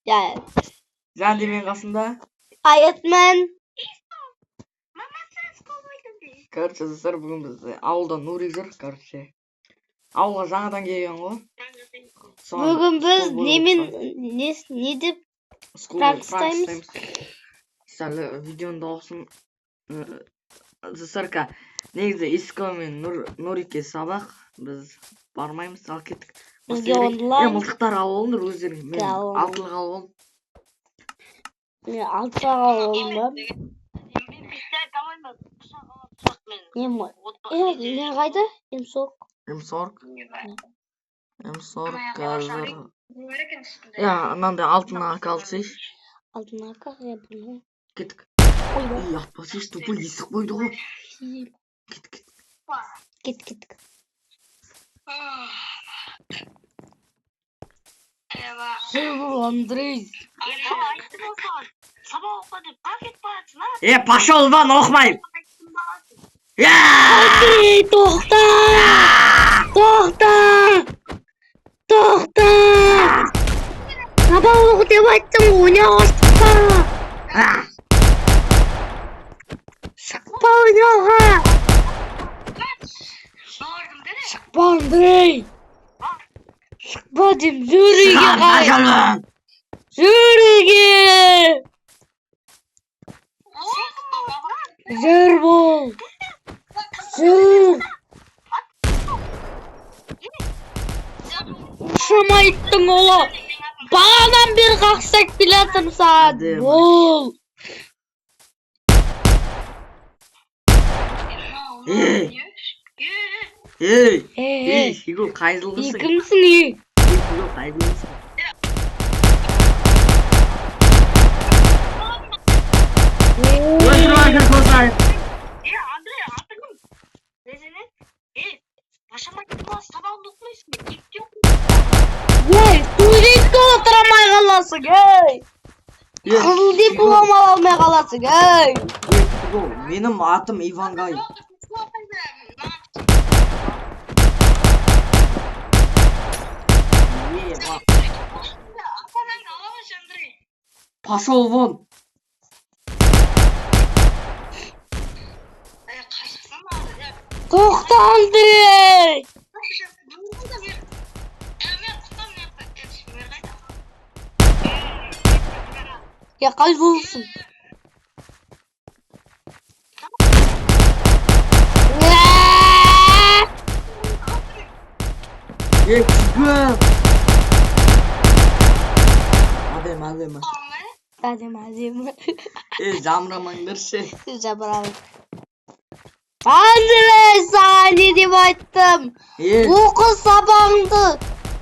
Yani. Sen demeyin kasında. Ayetmen. Короче, dostlar bugün biz avulda Nuri жүр, короче. Avulga жаңадан келген ғой. Bugün biz ne dip Frankenstein. Сәлі видеоны дауысын Зысырка негізі Иско мен Нурикке сабақ біз бармаймыз, ал кеттік. Бізге онлайн. Мылтықтар алып олыңдар өздерің. Мен алтылық алып олым. Мен алтылық алып олым. Ne kaydı? M40. M40 қазір. Ya ananda altına kalsın. Altına kalk ya bunu. Gittik. İyi yapması işte bu yısık buydu o. Git. Сырбул Андрей. Пошел вон, оқымайым. Андрей, тоқта! Сабақ оқы деп айттым, ойнауға шықпа ойнауға. Шықпа, Андрей. Шықпа дем, жүріге қай. Жүріге. Жүр бол. Жүр. Ушама айттың ола. Бағадан бір қақсак білетім саған. Бол. Сигул қайзылғысың. Екімсің ей. Сигул қайзылғысың. Андрей, атыңым. Незене? Башамайтын болас, сабағын оқымайсың бе? Епте Ей, туалетке отырамай қаласың, ей. Қызыл диплом алмай қаласың, ей. Менің атым Ивангай. Пошел вон. Тоқта, Андрей. Ya kaybolsun. Çıkın. Hadi. Zamramandır şey. Andrei, sana ne diyeyim ayttım. Oku sabahındı.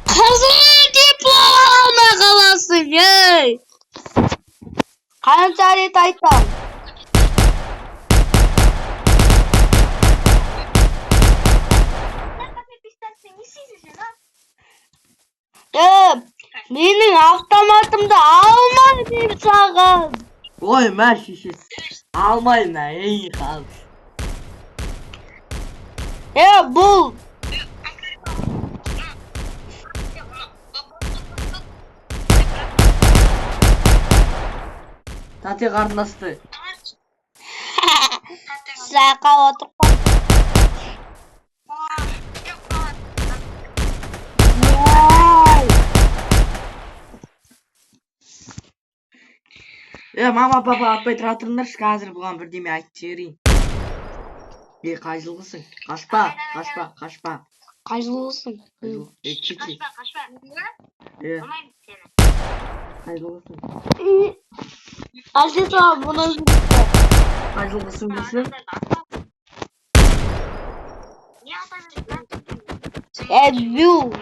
Kızıl diplom almay kalasın, ey. Kanca alet ayttam. Menin avtomatımda alma deyip sağın. Oy mer şişesi. Almayın ha, iyi kaldı. Bul. Tati karnastı. Şaka otur. Mama papa atpay тұратырыңдар қазір бұған бірдеме айтып жіберейін. Қайжылғысың. Қашпа. Қайжылғысың. Қашпа. Қайжылғысың. Әлде саған бұны Қайжылғысың дейсің?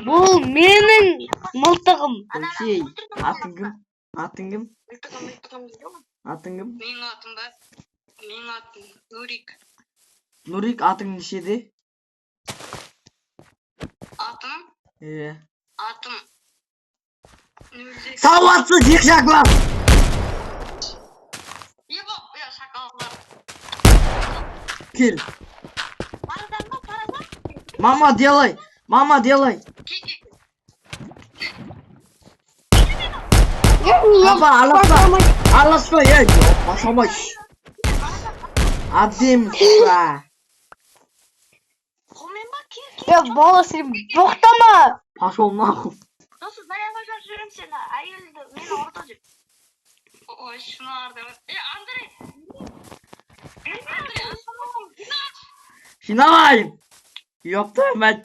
бұл менің мылтығым. Şey, atın kім? Atın kім? Менің атым Нурик. Нурик атың нешеде? Атым Сауатсыз екшаклар! шакалдар. Кел. Парадан. Мама, делай! Kafa Allah'la ya. Başlamış. Adım sıra. Komen bak ki. Ya bana senin boktama. Paş olma. Nasıl ben yapacağım söyleyeyim sana. Ayıldı. Ben oradayım. Oy şunu arada. Andrei. Andrei aslanım. Şinavayım. Yoktu ben.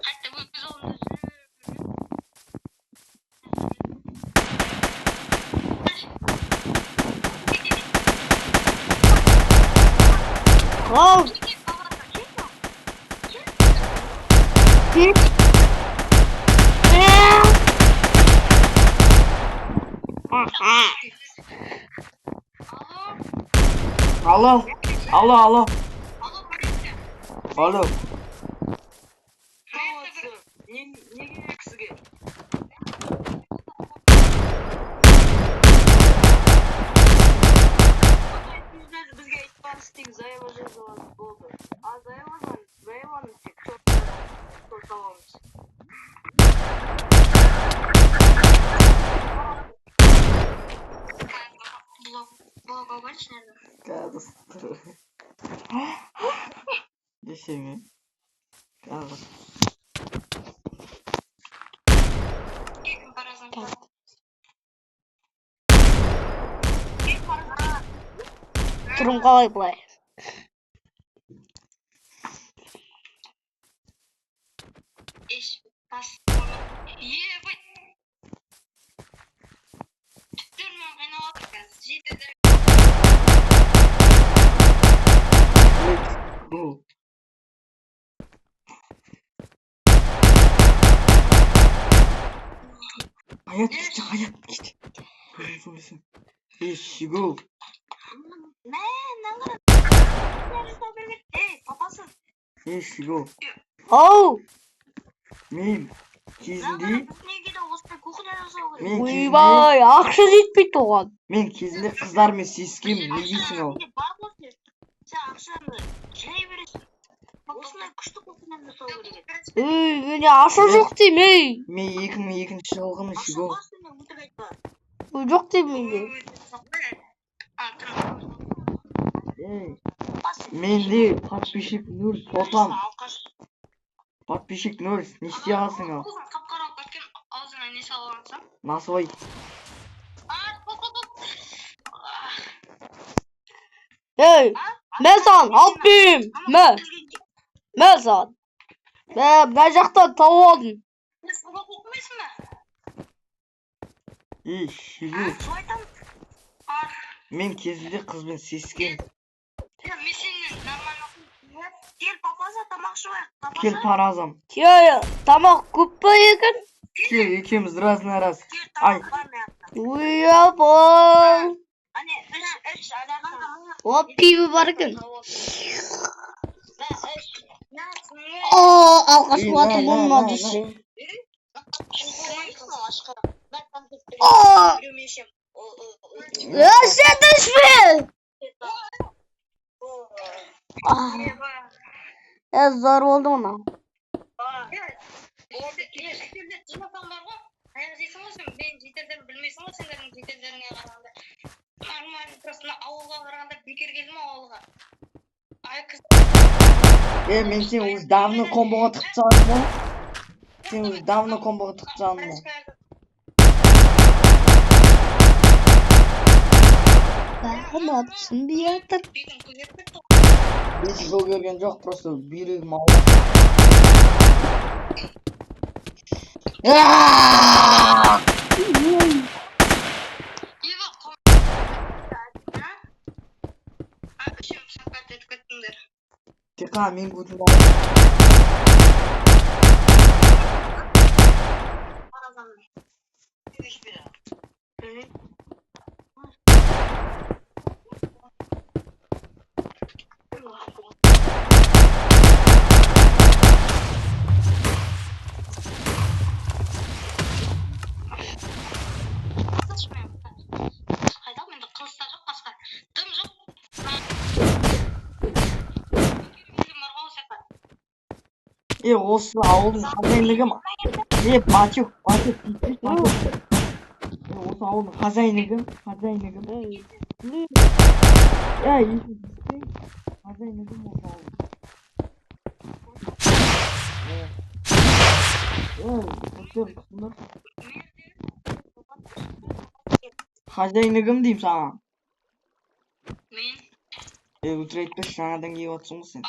Hatta bu biz oldu. Oh. Git. Alo. Alo. Alo. Ne kısıge? Bizge ihbar istedik. Zayavacı zaman oldu. Zayava'nın çok tamamız. Blok baş nerede? Kaldı. Düşemi. Kaldı. Durum kalay bulay. İş pas. Ye bu. Durma beni alacağız. Cidden. Let's go. Hayat gitti. Let's go. Ne var? Hey papasın. Let's go. Oh. Mim. Kizindi. Men Uybay. Akşı gitmedi oğlan. Men kizindi kızlar mı siskim ne diyorsun o? Sen akşamda şey verirsin. Osuna kuşluk okunan da soğuk verir. Yine aşı yok değil mi? Men ikinci жылғым go. Yok değil mi? Менде подписчик 0 потом. Подписчик 0. Не істейсің о? Қап-қарап кеткен аузына не салғансың? Насыбай. Hey. Mezan abim. Mezan. Ben жақtan tavuk aldım. Сен сабақ оқымайсың ба? Шигу. Сойтам. Мен кезінде қызбен сескем. Мен сенен нормально оқимын. Кел папаза тамақ ішіп Кел таразам. Ya tamam kuppa yakın. Кел екеуміз разный раз. Кел Ай. тамақ бар мына жақта. Uyabol. Ане іш анаған. O pivi barkın. О, Aa alkışladım bununla düşün. Aa. Ya sen düşme. Ah. Ya zor oldu ona. Мен сен уже давно комбоға тығып салдың ба? Сен уже давно комбоға тығып салдың ба? Ben yapsın bir yatır. Бес жол көрген жоқ, просто бүйрегім ауырып. Тек қана мен көтімді Осы ауылдың хозяйнығы ма? Бачок. Осы ауылдың хозяйнығым. Хозяйнығым осы ауылдың. Хозяйнығым деймін саған. Мен Ультра 75 жаңадан келіп жатсың ғой сен.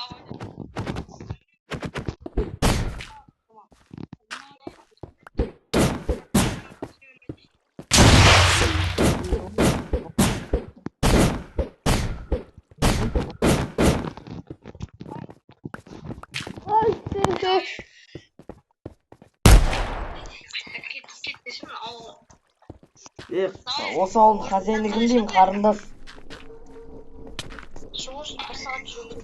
Кетесің ауыл. Осы ауылдың хозяйнығым деймін, қарындас. Жұмыс бір сағат жүрдім.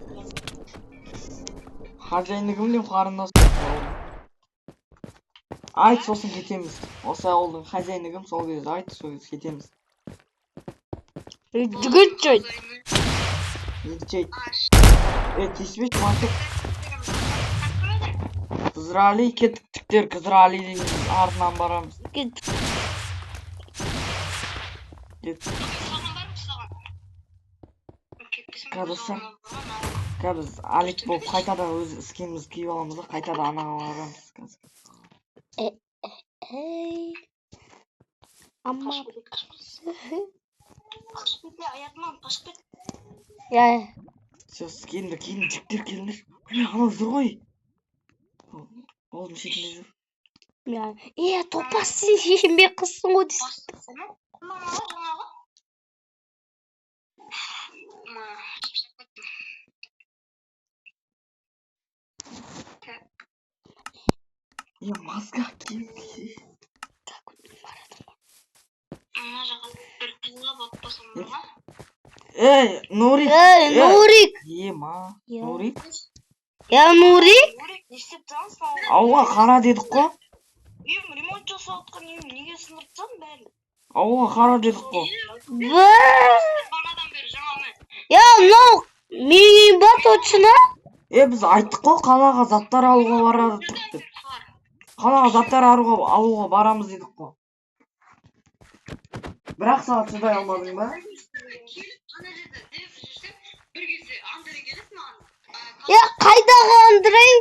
Хозяйнығым деймін, қарындас. Айт, сосын кетеміз. Осы ауылдың хозяйнығым, сол кезде айт, сол кезде кетеміз. Жігітчой. Егчейт. Тиспеш мантық. Қызырали кеттіктер, Қызыралидің артынан барамыз. Қазір біз алик болып қайтадан өз іскеміз киіп аламыз да, қайтадан анаға барамыз. Amma. Қашпетте аяғымнан қашпет. Ya. Сөз келіңдер, жігіттер келіңдер. Анау жүр ғой. Ауылдың шетінде жүр. Ya. Topaz sen şişinbek kızsın o dis. Маска киіп. Нурик. Нурик. Нурик. Ya Nurик. Ауылға қара дедік қой. Ремонт жасап отқан неге сындыртсам бәрін? Ауылға қара дедік қой. Бағанадан бері жаңалмен. Ya no. Менің бар точно. Біз айттық қой, қалаға заттар алуға барады деп. Қалаға заттар алуға барамыз дедік қой. Бірақ сағат шыдай алмадың ба? Ya қайдағы Андрей?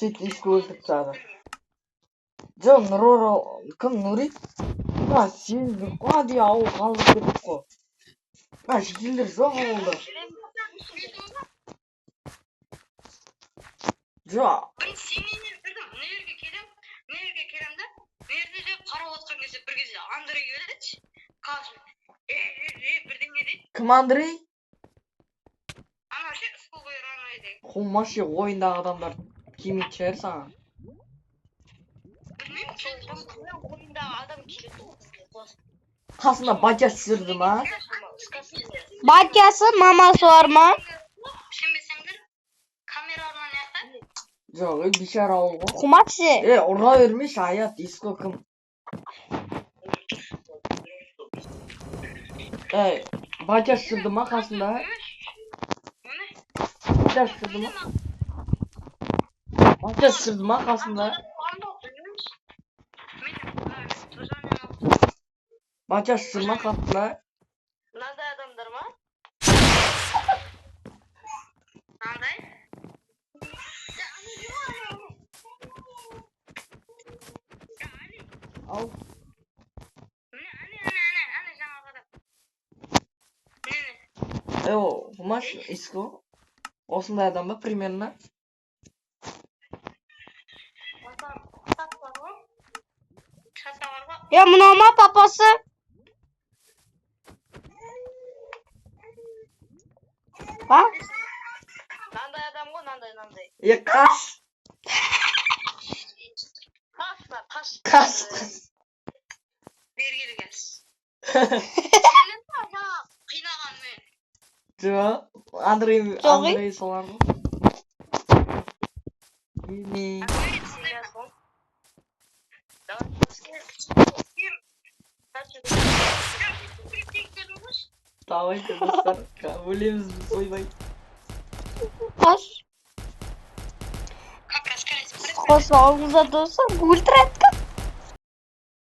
Сөйтіп ескі өлтіріп тастады. Жоқ, кім Нурик? Сен қой ауыл қалдық дедік қой. Жігерлер жоқ ауылда. Жоқ. Мен сенен бірдім, мына жерге келем да, мына жерде де қарап отқан кезде бір кезде Андрей келеді. Қалшы, бірдеңе дейді. Кім Андрей? Ана ше, скол қойыр анайдай. Құлмашы ойындағы адамдар кимейді шығар саған. Білмеймін, ойындағы адам келеді. Қасында бачас жүрді ма? Бакясы мамасы var mı? Сенбесеңдер, камера орнан яқта. Жоқ, бишара ауыл ғой. Kumaksi. Ұра өрмеш, аят, диско кім? Бачас жүрді ма қасында? Бачас жүрді ма? Бачас жүрді ма қасында? Бачас жүрді ма қасында? Мынандай адамдар ма? Мынандай? Ал. Әне жаңағы адам. Құмаш, иско. Осындай адам ба, примерно? Ya mınao ma papası? Ha? Мынандай адам ғой, мынандай. Қаш. Қаш. Бергелі келсіз. Қинаған мен. Жоқ, Андрей солар ғой. давайте достар өлеміз біз ойбай. Қос. Как рассказать? Қос ауызда тұрса өлтіреді.